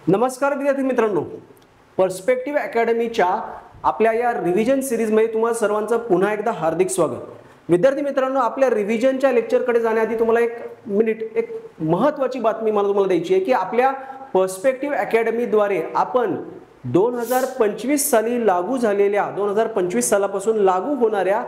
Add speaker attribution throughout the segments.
Speaker 1: नमस्कार विद्यार्थी मित्रांनो, पर्स्पेक्टिव्ह अकॅडमीच्या आपल्या या रिव्हिजन सीरीजमध्ये तुम्हाला सर्वांचं पुन्हा एकदा हार्दिक स्वागत। विद्यार्थी मित्रांनो, आपल्या रिव्हिजनच्या लेक्चरकडे जाण्याआधी तुम्हाला एक महत्त्वाची बातमी मला तुम्हाला द्यायची आहे की आपल्या पर्स्पेक्टिव्ह अकॅडमीद्वारे आपण 2025 साली लागू झालेल्या 2025 सालापासून लागू होणाऱ्या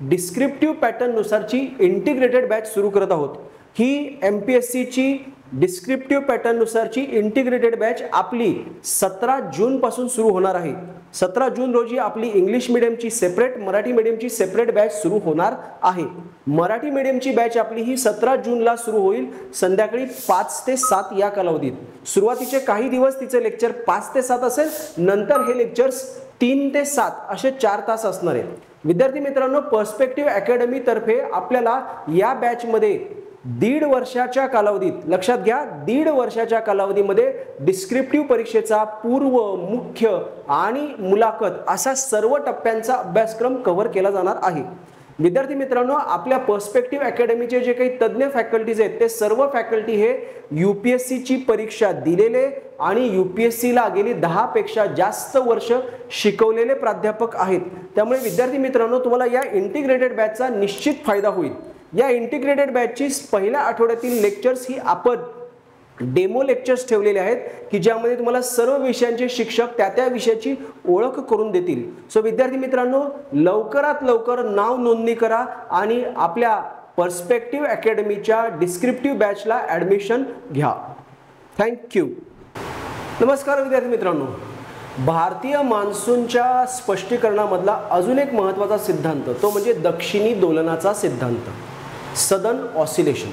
Speaker 1: डिस्क्रिप्टिव्ह पॅटर्न नुसारची इंटिग्रेटेड बॅच सुरू करत आहोत। ही MPSC ची डिस्क्रिप्टिव्ह पॅटर्न नुसारची इंटिग्रेटेड बॅच आपली 17 जून पासून सुरू होणार आहे। 17 जून रोजी आपली इंग्लिश मीडियमची सेपरेट, मराठी मीडियमची सेपरेट बॅच सुरू होणार आहे। मराठी मीडियमची बॅच आपली ही 17 जूनला सुरू होईल संध्याकाळी 5 ते 7 या कालावधीत। सुरुवातीचे काही दिवस तिचे लेक्चर 5 ते 7 असेल, नंतर हे लेक्चर्स 3 ते 7 असे 4 तास असणार आहे। विद्यार्थी मित्रांनो, पर्स्पेक्टिव्ह अकॅडमी तर्फे आपल्याला या बॅच मध्ये 1.5 वर्षाच्या कालावधीत, लक्षात घ्या 1.5 वर्षाच्या कालावधीमध्ये डिस्क्रिप्टिव्ह परीक्षेचा पूर्व, मुख्य आणि मुलाखत असा सर्व टप्प्यांचा अभ्यासक्रम कव्हर केला जाणार आहे। विद्यार्थी मित्रांनो, आपल्या पर्स्पेक्टिव्ह अकॅडमीचे जे काही तज्ञ फॅकल्टीज आहेत ते सर्व फॅकल्टी हे UPSC ची परीक्षा दिलेले आणि UPSC ला गेली 10 पेक्षा जास्त वर्ष शिकवलेले प्राध्यापक आहेत। त्यामुळे विद्यार्थी मित्रांनो, तुम्हाला या इंटिग्रेटेड बॅचचा निश्चित फायदा होईल। या इंटिग्रेटेड बॅचची पहिल्या आठवड्यातील लेक्चर्स ही आपण डेमो लेक्चर्स ठेवलेले आहेत की ज्यामध्ये तुम्हाला सर्व विषयांचे शिक्षक त्या विषयाची ओळख करून देतील। सो विद्यार्थी मित्रांनो, लवकरात लवकर नाव नोंदणी करा आणि आपल्या पर्स्पेक्टिव्ह अकॅडमीच्या डिस्क्रिप्टिव्ह बॅचला ॲडमिशन घ्या। थँक्यू। नमस्कार विद्यार्थी मित्रांनो, भारतीय मान्सूनच्या स्पष्टीकरणामधला अजून एक महत्त्वाचा सिद्धांत तो म्हणजे दक्षिणी दोलनाचा सिद्धांत, southern oscillation.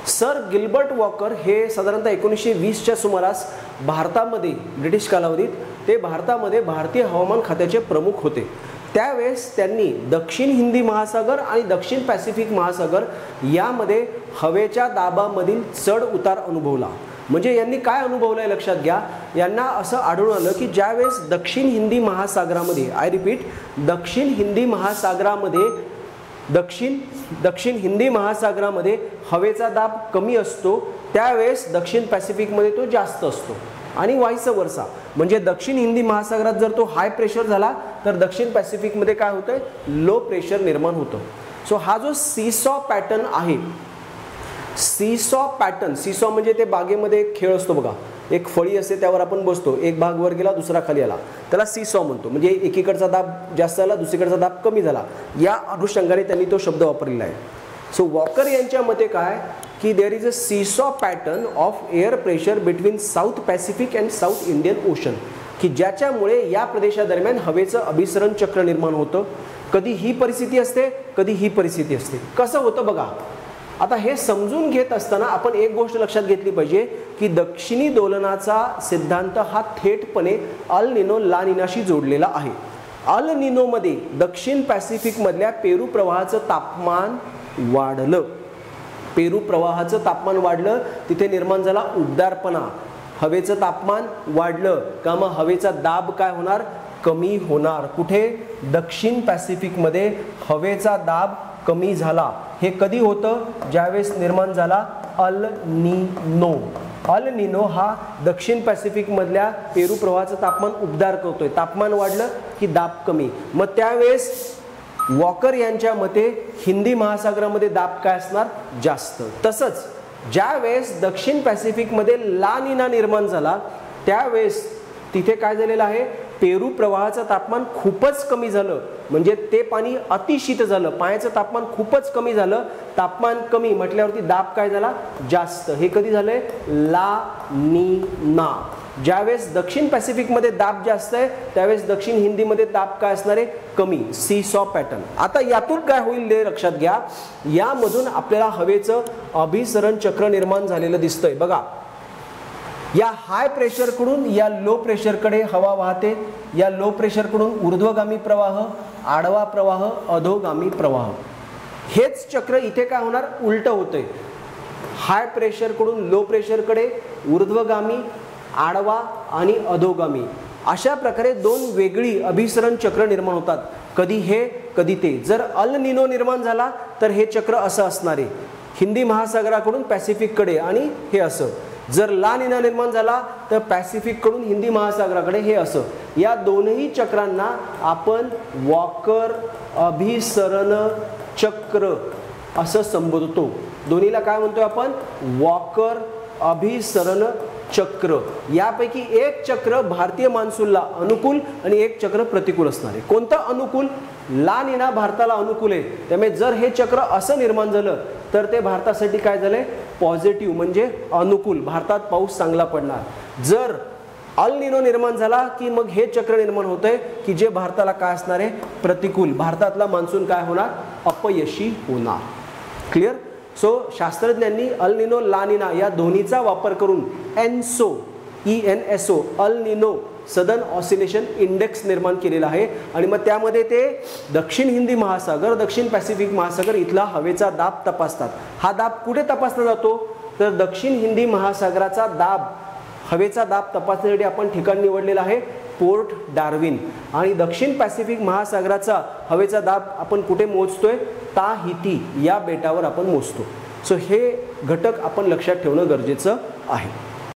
Speaker 1: Sir Gilbert walker हे साधारणतः 1920 च्या सुमारास भारतामध्ये, ब्रिटिश कालावधीत ते भारतामध्ये भारतीय हवामान खात्याचे प्रमुख होते। त्यावेळेस त्यांनी दक्षिण हिंदी महासागर आणि दक्षिण पॅसिफिक महासागर यामध्ये हवेच्या दाबामधील चढ उतार अनुभवला। म्हणजे यांनी काय अनुभवलंय लक्षात घ्या, यांना असं आढळून आलं की ज्यावेळेस दक्षिण हिंदी महासागरामध्ये, आय रिपीट, दक्षिण हिंदी महासागरामध्ये हवेचा दाब कमी असतो त्यावेळेस दक्षिण पॅसिफिकमध्ये तो जास्त असतो आणि वाईस वर्सा। म्हणजे दक्षिण हिंदी महासागरात जर तो हाय प्रेशर झाला तर दक्षिण पॅसिफिकमध्ये काय होतंय, लो प्रेशर निर्माण होतं। सो हा जो सीसॉ पॅटर्न आहे, सीसॉ पॅटर्न, सीसॉ म्हणजे ते बागेमध्ये एक खेळ असतो बघा, एक फळी असते त्यावर आपण बसतो, एक भाग वर गेला दुसरा खाली आला, त्याला सीसॉ म्हणतो। म्हणजे एकीकडचा दाब जास्त झाला दुसरीकडचा दाब कमी झाला, या अनुषंगाने त्यांनी तो शब्द वापरलेला आहे। सो वॉकर यांच्या मते काय की there is a seesaw pattern of air pressure between South Pacific and South Indian Ocean, की ज्याच्यामुळे या प्रदेशादरम्यान हवेचं अभिसरण चक्र निर्माण होतं। कधी ही परिस्थिती असते, कधी ही परिस्थिती असते। कसं होतं बघा, आता हे समजून घेत असताना आपण एक गोष्ट लक्षात घेतली पाहिजे की दक्षिणी दोलनाचा सिद्धांत हा थेटपणे अल निनो ला निनाशी जोडलेला आहे। अल निनोमध्ये दक्षिण पॅसिफिकमधल्या पेरू प्रवाहाचं तापमान वाढलं, पेरू प्रवाहाचं तापमान वाढलं, तिथे निर्माण झाला उबदारपणा, हवेचं तापमान वाढलं का मग हवेचा दाब काय होणार, कमी होणार। कुठे, दक्षिण पॅसिफिकमध्ये हवेचा दाब कमी झाला। हे कधी होतं, ज्यावेळेस निर्माण झाला अल निनो। अल निनो हा दक्षिण पॅसिफिक मधल्या पेरू प्रवाहाचं तापमान उबदार करतोय, तापमान वाढलं की दाब कमी। मग त्यावेळेस वॉकर यांच्या मते हिंदी महासागरामध्ये दाब काय असणार, जास्त। तसंच ज्यावेळेस दक्षिण पॅसिफिकमध्ये ला निना निर्माण झाला त्यावेळेस तिथे काय झालेलं आहे, पेरू प्रवाहाचं तापमान खूपच कमी झालं, म्हणजे ते पाणी अतिशीत झालं, पाण्याचं तापमान खूपच कमी झालं। तापमान कमी म्हटल्यावरती दाब काय झाला, जास्त। हे कधी झालंय, ला निना। ज्यावेळेस दक्षिण पॅसिफिकमध्ये दाब जास्त आहे त्यावेळेस दक्षिण हिंदीमध्ये दाब काय असणार आहे, कमी, सीसॉ पॅटर्न। आता यातून काय होईल ते लक्षात घ्या, यामधून आपल्याला हवेचं अभिसरण चक्र निर्माण झालेलं दिसतंय बघा। या हाय प्रेशरकडून या लो प्रेशरकडे हवा वाहते, या लो प्रेशरकडून ऊर्ध्वगामी प्रवाह, आडवा प्रवाह, अधोगामी प्रवाह। हेच चक्र इथे काय होणार, उलट होतंय। हाय प्रेशरकडून लो प्रेशरकडे ऊर्ध्वगामी, आडवा आणि अधोगामी अशा प्रकारे दोन वेगळी अभिसरण चक्र निर्माण होतात। कधी हे कधी ते। जर अल निनो निर्माण झाला तर हे चक्र असं असणार आहे, हिंदी महासागराकडून पॅसिफिककडे आणि हे असं। जर ला निना निर्माण झाला तर पॅसिफिक कडून हिंदी महासागराकडे हे असं. या दोनही चक्रांना आपण वॉकर अभिसरण चक्र असं संबोधतो. दोन्हीला काय म्हणतोय आपण? वॉकर अभिसरण चक्र. यापैकी एक चक्र भारतीय मान्सूनला अनुकूल आणि एक चक्र प्रतिकूल असणार आहे. कोणतं अनुकूल? ला निना भारताला अनुकूल आहे, त्यामुळे जर हे चक्र असं निर्माण झालं तर ते भारतासाठी काय झालंय? पॉझिटिव्ह म्हणजे अनुकूल. भारतात पाऊस चांगला पडणार. जर अल निनो निर्माण झाला की मग हे चक्र निर्माण होतंय की जे भारताला काय असणार आहे? प्रतिकूल. भारतातला मान्सून काय होणार? अपयशी होणार. क्लिअर? सो शास्त्रज्ञांनी अल निनो ला निना या दोन्हीचा वापर करून एनसो ENSO अल निनो सदर्न ऑसिलेशन इंडेक्स निर्माण केलेला आहे. आणि मग त्यामध्ये ते दक्षिण हिंदी महासागर, दक्षिण पॅसिफिक महासागर इथला हवेचा दाब तपासतात. हा दाब कुठे तपासला जातो? तर दक्षिण हिंदी महासागराचा दाब, हवेचा दाब तपासण्यासाठी आपण ठिकाण निवडलेलं आहे पोर्ट डार्विन. आणि दक्षिण पॅसिफिक महासागराचा हवेचा दाब आपण कुठे मोजतोय? ताहिती या बेटावर आपण मोजतो. सो हे घटक आपण लक्षात ठेवणं गरजेचं आहे.